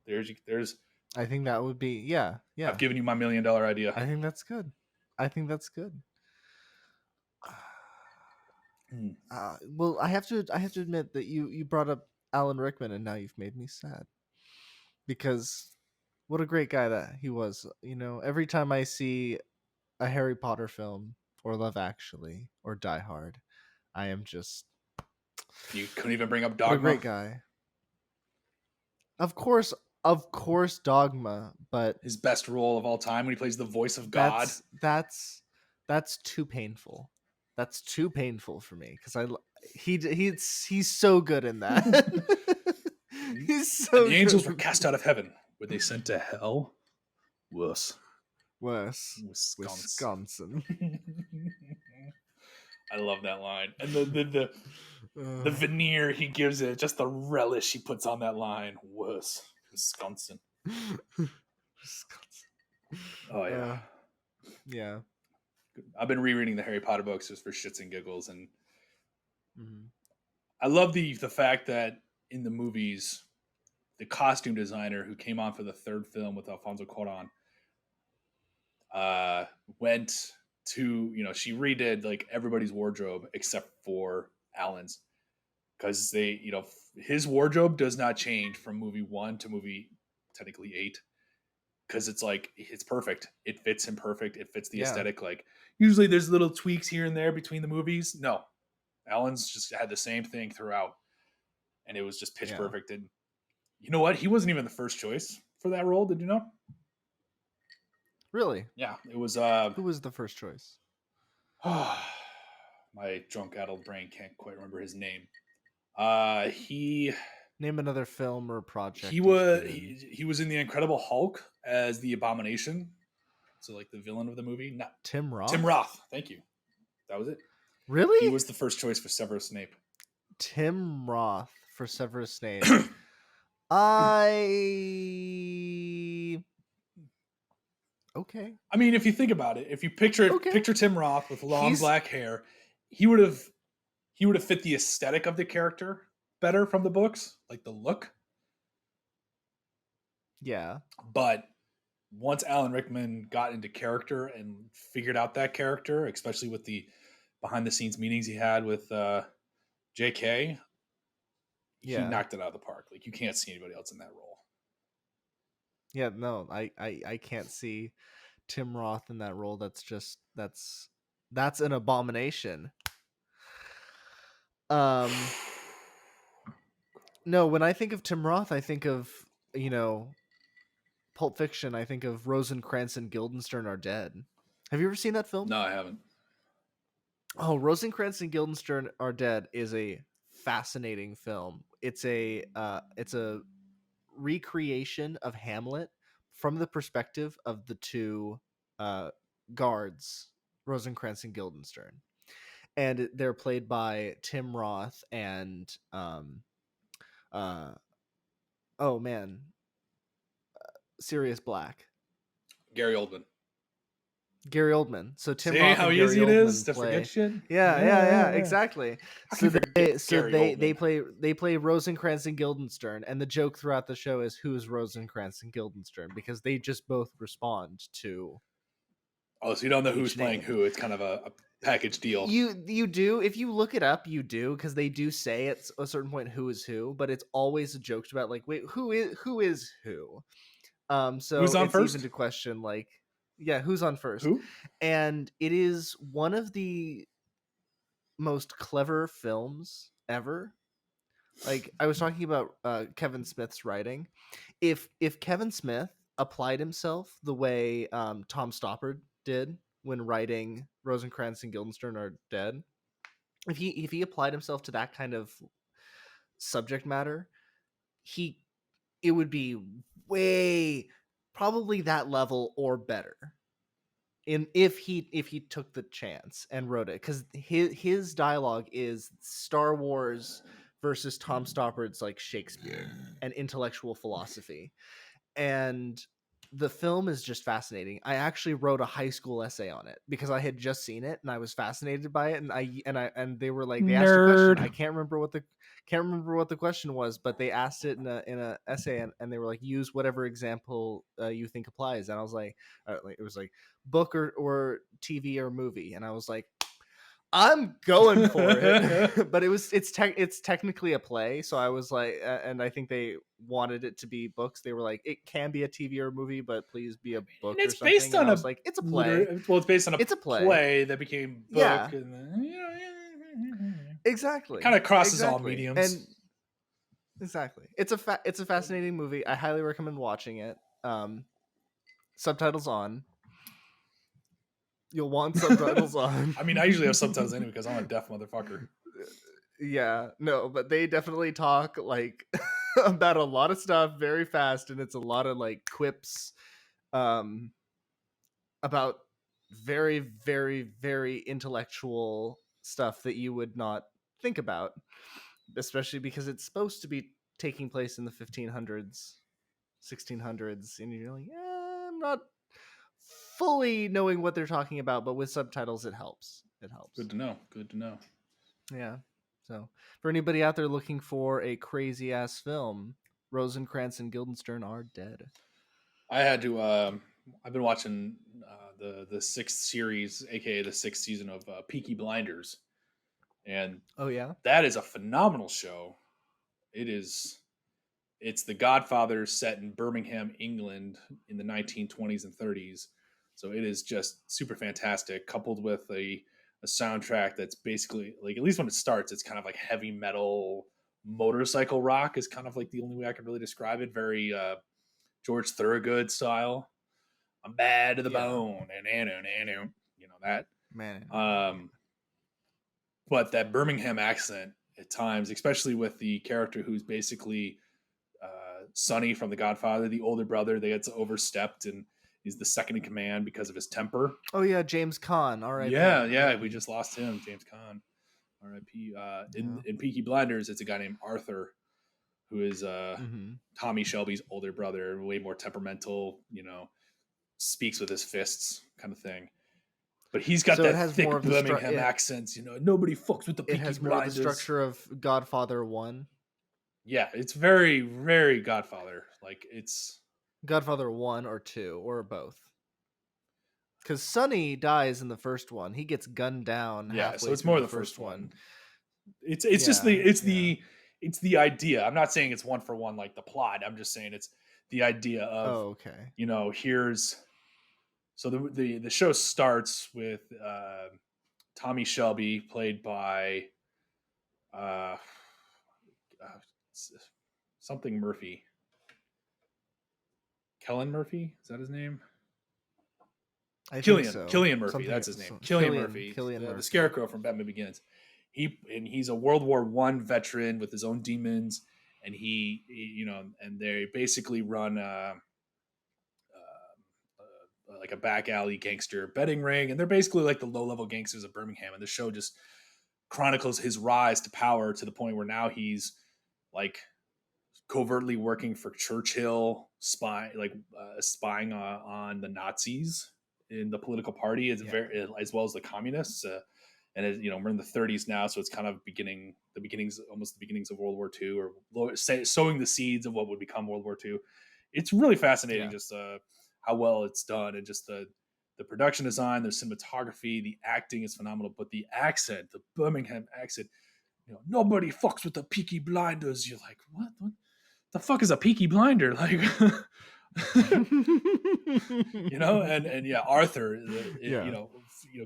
There's I think that would be yeah. I've given you my $1 million idea. I think that's good. I think that's good. Well, I have to admit that you brought up Alan Rickman, and now you've made me sad, because what a great guy that he was. Every time I see a Harry Potter film or Love Actually or Die Hard, I am just You couldn't even bring up what a Dogma. great guy. Of course, Dogma, but His best role of all time when he plays the voice of God. that's too painful. That's too painful for me, because he's so good in that. He's so. And the angels good. were cast out of heaven. Were they sent to hell? Wuss. Worse. Wisconsin. I love that line. And the veneer he gives it, just the relish he puts on that line. Wuss. Wisconsin. Oh, yeah. Yeah. I've been rereading the Harry Potter books just for shits and giggles, and Mm-hmm. I love the fact that in the movies, the costume designer who came on for the third film with Alfonso Cuarón went to, she redid like everybody's wardrobe except for Alan's, because his wardrobe does not change from movie 1 to movie technically 8, because it's like it's perfect. It fits him perfect. It fits the aesthetic. Like usually there's little tweaks here and there between the movies. No, Alan's just had the same thing throughout, and it was just pitch perfect. And you know what? He wasn't even the first choice for that role. Did you know? Really? Yeah, it was. Who was the first choice? My drunk, addled brain can't quite remember his name. He Name another film or project. He was in The Incredible Hulk as the Abomination, so like the villain of the movie. Not Tim Roth. Tim Roth. Thank you. That was it. Really? He was the first choice for Severus Snape. Tim Roth for Severus Snape. Okay. I mean, if you think about it, if you picture Tim Roth with long black hair, he would have fit the aesthetic of the character better from the books, like the look. Yeah. But once Alan Rickman got into character and figured out that character, especially with the behind the scenes meetings he had with JK, he knocked it out of the park. Like you can't see anybody else in that role. Yeah, no, I can't see Tim Roth in that role. That's an abomination. No, when I think of Tim Roth, I think of, Pulp Fiction. I think of Rosencrantz and Guildenstern Are Dead. Have you ever seen that film? No, I haven't. Oh, Rosencrantz and Guildenstern Are Dead is a fascinating film. It's a recreation of Hamlet from the perspective of the two guards, Rosencrantz and Guildenstern, and they're played by Tim Roth and Sirius Black, Gary Oldman. So Tim See Roth how and easy Gary it Oldman is to forget shit. Yeah, exactly. So they Oldman? play Rosencrantz and Guildenstern, and the joke throughout the show is who's Rosencrantz and Guildenstern, because they just both respond to. Oh, so you don't know who's name. playing who? It's kind of a package deal. You do, if you look it up, you do, because they do say at a certain point who is who, but it's always joked about like, wait, who is who? So Who's on it's first? even to question like, yeah, who's on first? Who? And it is one of the most clever films ever. Like I was talking about Kevin Smith's writing. If Kevin Smith applied himself the way Tom Stoppard did when writing Rosencrantz and Guildenstern Are Dead, if he applied himself to that kind of subject matter, it would be way probably that level or better. If he took the chance and wrote it, because his dialogue is Star Wars versus Tom Stoppard's like Shakespeare and intellectual philosophy, and the film is just fascinating. I actually wrote a high school essay on it because I had just seen it and I was fascinated by it, and they were like, they asked a question. Nerd. I can't remember what the question was, but they asked it in a essay, and they were like, use whatever example you think applies. And I was like, it was like book or TV or movie, and I was like, I'm going for it. But it's technically a play, so I was like, and I think they wanted it to be books. They were like, it can be a TV or a movie, but please be a book And it's or something. based on and I was like, it's a play. Well, it's based on It's a play. play that became book. Yeah. And then, Exactly. Kind of crosses all Exactly. mediums. And exactly, it's a fascinating movie. I highly recommend watching it. Subtitles on. You'll want subtitles on. I mean, I usually have subtitles anyway because I'm a deaf motherfucker. Yeah, no, but they definitely talk like about a lot of stuff very fast, and it's a lot of like quips about very, very, very intellectual stuff that you would not think about, especially because it's supposed to be taking place in the 1500s, 1600s, and you're like, I'm not fully knowing what they're talking about, but with subtitles it helps. Good to know. Yeah. So for anybody out there looking for a crazy ass film, Rosencrantz and Guildenstern Are Dead. I had to I've been watching the sixth series, aka the sixth season of Peaky Blinders, and Oh yeah, that is a phenomenal show. It's The Godfather set in Birmingham, England in the 1920s and 30s. So it is just super fantastic, coupled with a soundtrack that's basically like, at least when it starts, it's kind of like heavy metal motorcycle rock is kind of like the only way I can really describe it. Very George Thorogood style. I'm bad to the bone, and you know that. man. But that Birmingham accent at times, especially with the character who's basically Sonny from The Godfather, the older brother, they get overstepped, and he's the second in command because of his temper. Oh yeah, James Caan. All right. Yeah, we just lost him, James Caan. R.I.P. In Peaky Blinders, it's a guy named Arthur, who is Tommy Shelby's older brother, way more temperamental, speaks with his fists kind of thing. But he's got that thick Birmingham accent, nobody fucks with the Peaky Blinders. It has more of the structure of Godfather 1. Yeah, it's very, very Godfather. Like, it's Godfather 1 or 2 or both. Because Sonny dies in the first one. He gets gunned down. Yeah, so it's more the first one. It's just the idea. I'm not saying it's one for one like the plot. I'm just saying it's the idea of here's so the show starts with Tommy Shelby, played by something Murphy. Kellen Murphy, is that his name? Cillian Murphy, that's his name. Cillian Murphy, the Scarecrow from Batman Begins. He's a World War I veteran with his own demons, and and they basically run like a back alley gangster betting ring, and they're basically like the low level gangsters of Birmingham. And the show just chronicles his rise to power to the point where now he's like covertly working for Churchill, spying on the Nazis in the political party, as well as the communists. And we're in the 30s now, so it's kind of almost the beginnings of World War II, or sowing the seeds of what would become World War II. It's really fascinating, just how well it's done, and just the the production design, the cinematography, the acting is phenomenal, but the accent, the Birmingham accent, nobody fucks with the Peaky Blinders. You're like, what the fuck is a Peaky Blinder? Like, and yeah, Arthur,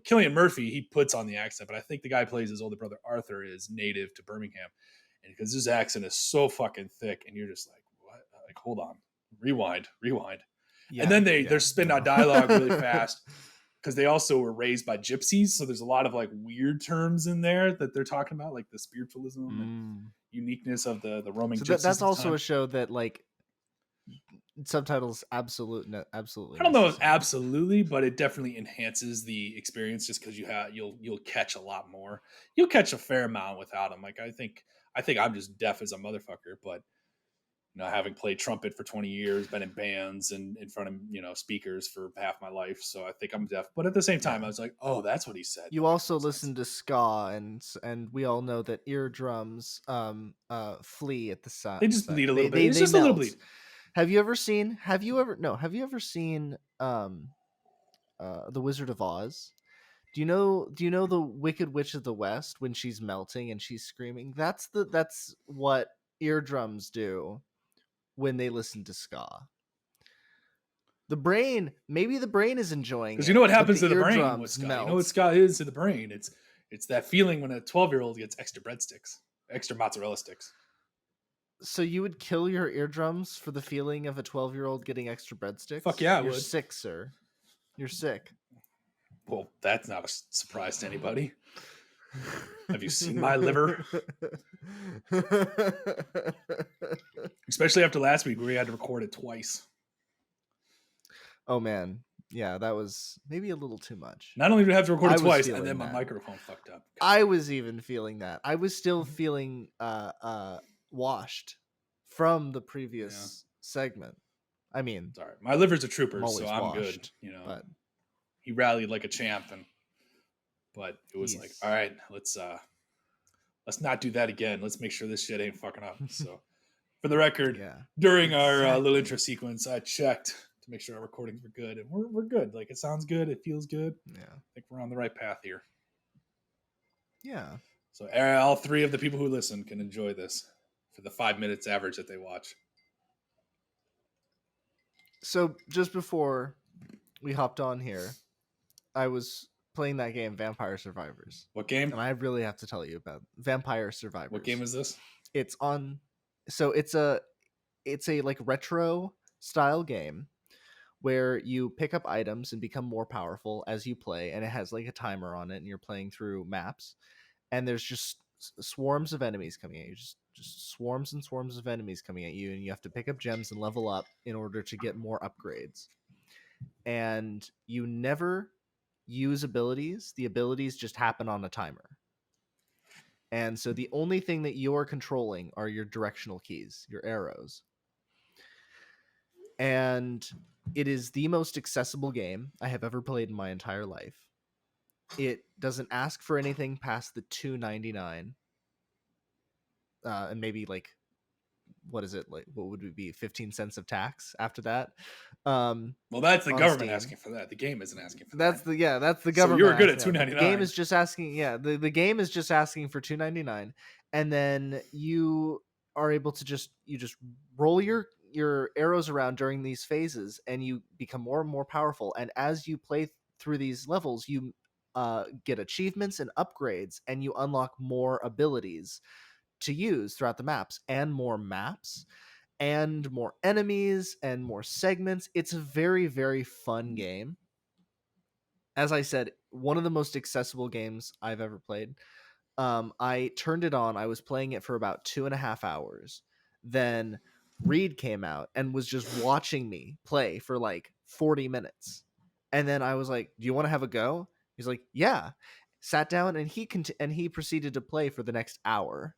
Cillian Murphy, he puts on the accent, but I think the guy who plays his older brother Arthur is native to Birmingham, and because his accent is so fucking thick, and you're just like, what? Like, hold on, rewind, and then they're spitting out dialogue really fast because they also were raised by gypsies, so there's a lot of like weird terms in there that they're talking about, like the spiritualism and uniqueness of the roaming gypsies. That's also a show that like subtitles absolutely. I don't know if absolutely, but it definitely enhances the experience just because you'll catch a lot more. You'll catch a fair amount without them. Like I think I'm just deaf as a motherfucker, but having played trumpet for 20 years, been in bands and in front of speakers for half my life, so I think I'm deaf. But at the same time, I was like, oh, that's what he said. You also listen to ska, and we all know that eardrums flee at the sound. They just bleed a little bit. It's just melt. A little bleed. Have you ever seen The Wizard of Oz? Do you know the Wicked Witch of the West when she's melting and she's screaming? That's what eardrums do when they listen to ska. Maybe the brain is enjoying it. Because you know what happens to the brain with ska? You know what ska is to the brain? It's that feeling when a 12-year-old gets extra breadsticks, extra mozzarella sticks. So you would kill your eardrums for the feeling of a 12-year-old getting extra breadsticks? Fuck yeah, You're sick, sir. You're sick. Well, that's not a surprise to anybody. Have you seen my liver? Especially after last week where we had to record it twice. Oh, man. Yeah, that was maybe a little too much. Not only did I have to record it twice, and then my microphone fucked up. I was even feeling that. I was still feeling washed from the previous segment. I mean, sorry, my liver's a trooper, so I'm washed, good. But he rallied like a champ, but it was like, all right, let's not do that again. Let's make sure this shit ain't fucking up. So, for the record, during our little intro sequence, I checked to make sure our recordings were good, and we're good. Like, it sounds good, it feels good. Yeah, I think we're on the right path here. Yeah. So all three of the people who listen can enjoy this for the 5 minutes average that they watch. So just before we hopped on here, I was playing that game, Vampire Survivors. What game? And I really have to tell you about Vampire Survivors. What game is this? It's on. So it's a like retro style game where you pick up items and become more powerful as you play, and it has like a timer on it, and you're playing through maps, and there's just swarms of enemies coming at you, just swarms and swarms of enemies coming at you, and you have to pick up gems and level up in order to get more upgrades. And you never use abilities. The abilities just happen on a timer. And so the only thing that you're controlling are your directional keys, your arrows. And it is the most accessible game I have ever played in my entire life. It doesn't ask for anything past the $2.99. And maybe like, what is it? Like, what would it be? 15 cents of tax after that? Well, that's the government Steam. Asking for that. The game isn't asking for that's that. That's the government. So you were good at $2.99. The game is just asking. Yeah, the game is just asking for $2.99, and then you are able to just roll your arrows around during these phases, and you become more and more powerful. And as you play through these levels, you get achievements and upgrades, and you unlock more abilities to use throughout the maps, and more enemies and more segments. It's a very, very fun game. As I said, one of the most accessible games I've ever played. I turned it on. I was playing it for about 2.5 hours. Then Reed came out and was just watching me play for like 40 minutes. And then I was like, do you want to have a go? He's like, yeah. Sat down, and he proceeded to play for the next hour.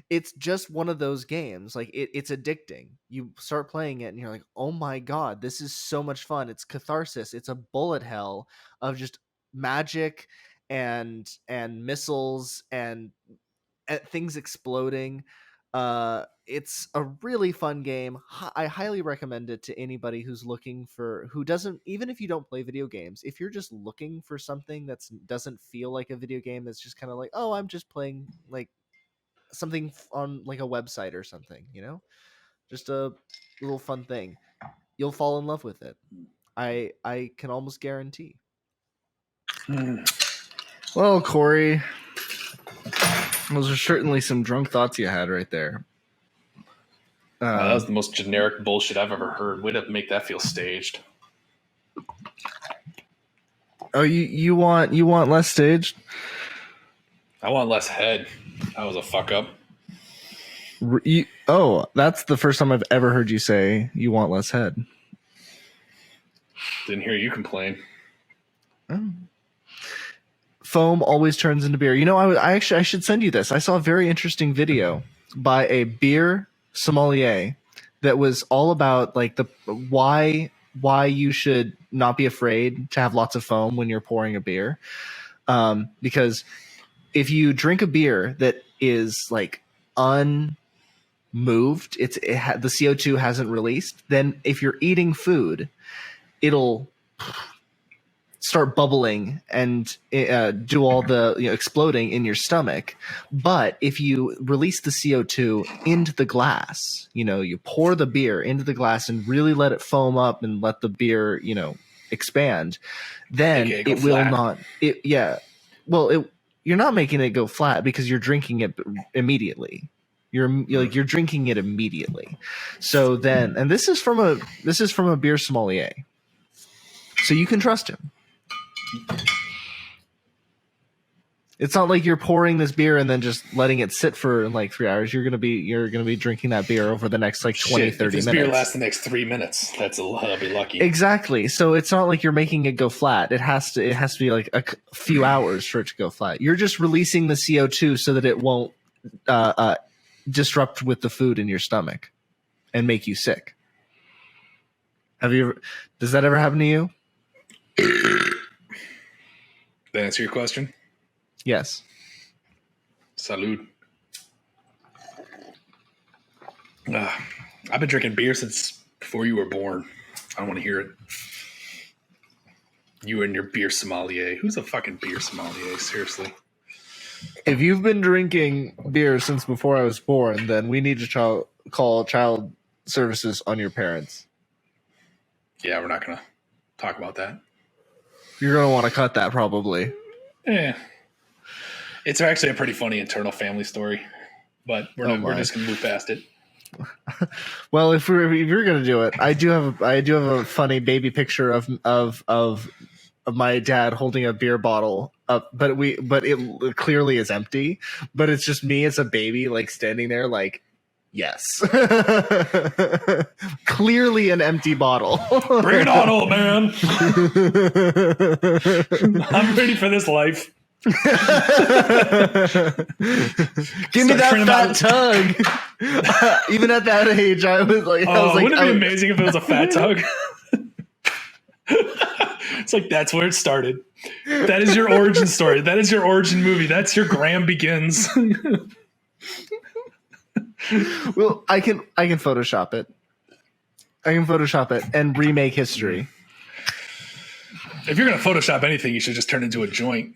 It's just one of those games. Like it's addicting. You start playing it and you're like, oh my god, this is so much fun. It's catharsis. It's a bullet hell of just magic and missiles and things exploding. It's a really fun game. I highly recommend it to anybody who doesn't, even if you don't play video games, if you're just looking for something doesn't feel like a video game, that's just kind of like, oh, I'm just playing like something on like a website or something, just a little fun thing. You'll fall in love with it. I can almost guarantee. Well, Corey, those are certainly some drunk thoughts you had right there. That was the most generic bullshit I've ever heard. Way to make that feel staged. Oh, you want less staged? I want less head. That was a fuck up. That's the first time I've ever heard you say you want less head. Didn't hear you complain. Oh. Foam always turns into beer. I should send you this. I saw a very interesting video by a beer sommelier that was all about like the why you should not be afraid to have lots of foam when you're pouring a beer, because if you drink a beer that is like unmoved, the CO2 hasn't released, then if you're eating food, it'll start bubbling and do all the exploding in your stomach. But if you release the CO2 into the glass, you pour the beer into the glass and really let it foam up and let the beer, expand, then it will not. You're not making it go flat because you're drinking it immediately. You're drinking it immediately. So then, and this is from a beer sommelier, so you can trust him. It's not like you're pouring this beer and then just letting it sit for like 3 hours. You're gonna be drinking that beer over the next like 20, 30 minutes. If this beer lasts the next 3 minutes, I'll be lucky. Exactly. So it's not like you're making it go flat. It has to be like a few hours for it to go flat. You're just releasing the CO2 so that it won't disrupt with the food in your stomach and make you sick. Does that ever happen to you? That answer your question? Yes. Salud. I've been drinking beer since before you were born. I don't want to hear it. You and your beer sommelier. Who's a fucking beer sommelier? Seriously. If you've been drinking beer since before I was born, then we need to call child services on your parents. Yeah, we're not going to talk about that. You're going to want to cut that probably. Yeah. It's actually a pretty funny internal family story, but we're just going to move past it. Well, if you're going to do it, I do have a funny baby picture of my dad holding a beer bottle up, but it clearly is empty, but it's just me as a baby like standing there like, yes. Clearly an empty bottle. Bring it on, old man. I'm ready for this life. Give me that fat tug. Even at that age, I was like, wouldn't it be amazing if it was a fat tug? It's like, that's where it started. That is your origin story. That is your origin movie. That's your Graham Begins. Well, I can Photoshop it. I can Photoshop it and remake history. If you're going to Photoshop anything, you should just turn it into a joint.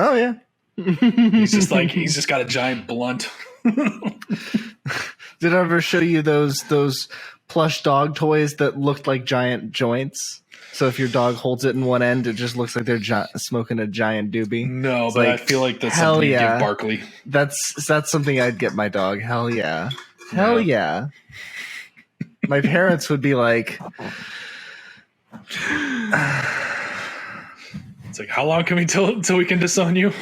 Oh, yeah. He's just got a giant blunt. Did I ever show you those plush dog toys that looked like giant joints? So if your dog holds it in one end, it just looks like they're smoking a giant doobie. No, it's but like, I feel like that's something you give Barkley. That's something I'd get my dog. Hell yeah. Hell yeah. My parents would be like... It's like, how long can we till we can disown you?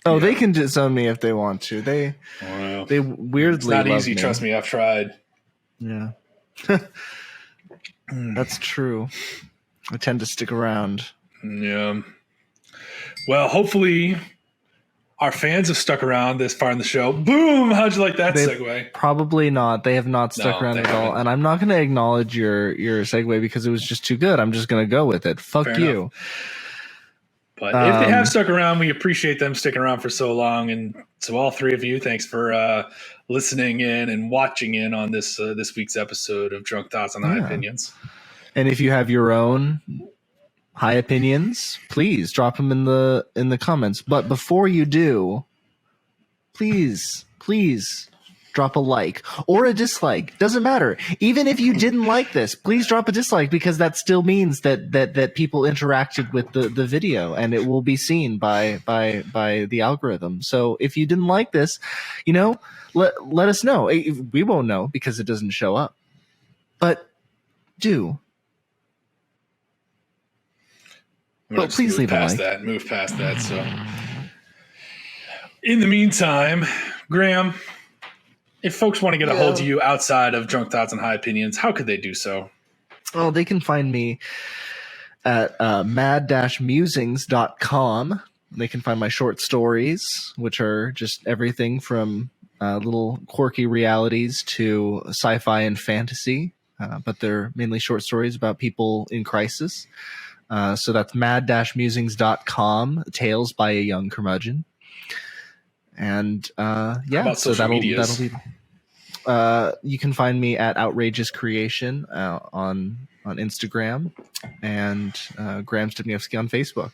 Oh, they can disown me if they want to. They weirdly it's not love easy. me. Trust me, I've tried. Yeah. That's true. I tend to stick around. Yeah. Well, hopefully our fans have stuck around this far in the show. Boom! How'd you like that segue? Probably not. They have not stuck around at all. And I'm not going to acknowledge your segue because it was just too good. I'm just going to go with it. Fuck you. But if they have stuck around, we appreciate them sticking around for so long. And so all three of you, thanks for listening in and watching in on this week's episode of Drunk Thoughts on High Opinions. And if you have your own high opinions, please drop them in the comments. But before you do, please drop a like or a dislike. Doesn't matter. Even if you didn't like this, please drop a dislike, because that still means that people interacted with the video, and it will be seen by the algorithm. So if you didn't like this, let us know. We won't know because it doesn't show up. But do. But please leave a like. Move past that. So in the meantime, Graham, if folks want to get a hold of you outside of Drunk Thoughts and High Opinions, how could they do so? Well, they can find me at mad-musings.com. They can find my short stories, which are just everything from little quirky realities to sci-fi and fantasy, but they're mainly short stories about people in crisis. So that's mad-musings.com, Tales by a Young Curmudgeon. And so that'll be. You can find me at Outrageous Creation on Instagram, and Graham Stupniewski on Facebook.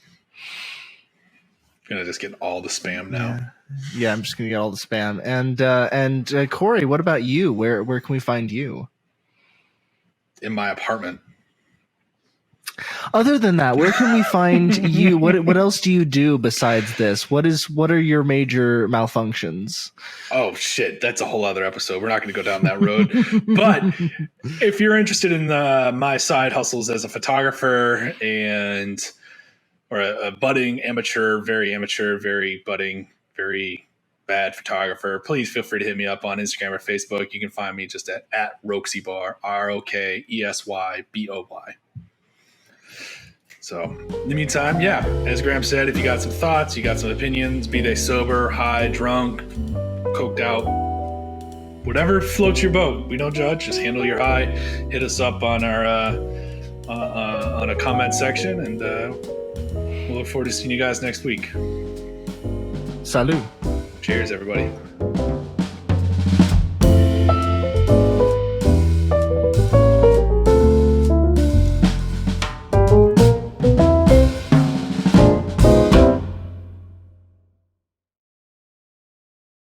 You're gonna just get all the spam now. Yeah, I'm just gonna get all the spam. And Corey, what about you? Where can we find you? In my apartment. Other than that, where can we find you? What else do you do besides this? What are your major malfunctions? Oh shit, that's a whole other episode. We're not going to go down that road. But if you're interested in my side hustles as a photographer or a budding amateur, very budding, very bad photographer, please feel free to hit me up on Instagram or Facebook. You can find me just at RokesyBoy, ROKESYBOY. So in the meantime, as Graham said, if you got some thoughts, you got some opinions, be they sober, high, drunk, coked out, whatever floats your boat, we don't judge. Just handle your high. Hit us up on our on a comment section, and we'll look forward to seeing you guys next week. Salut. Cheers, everybody.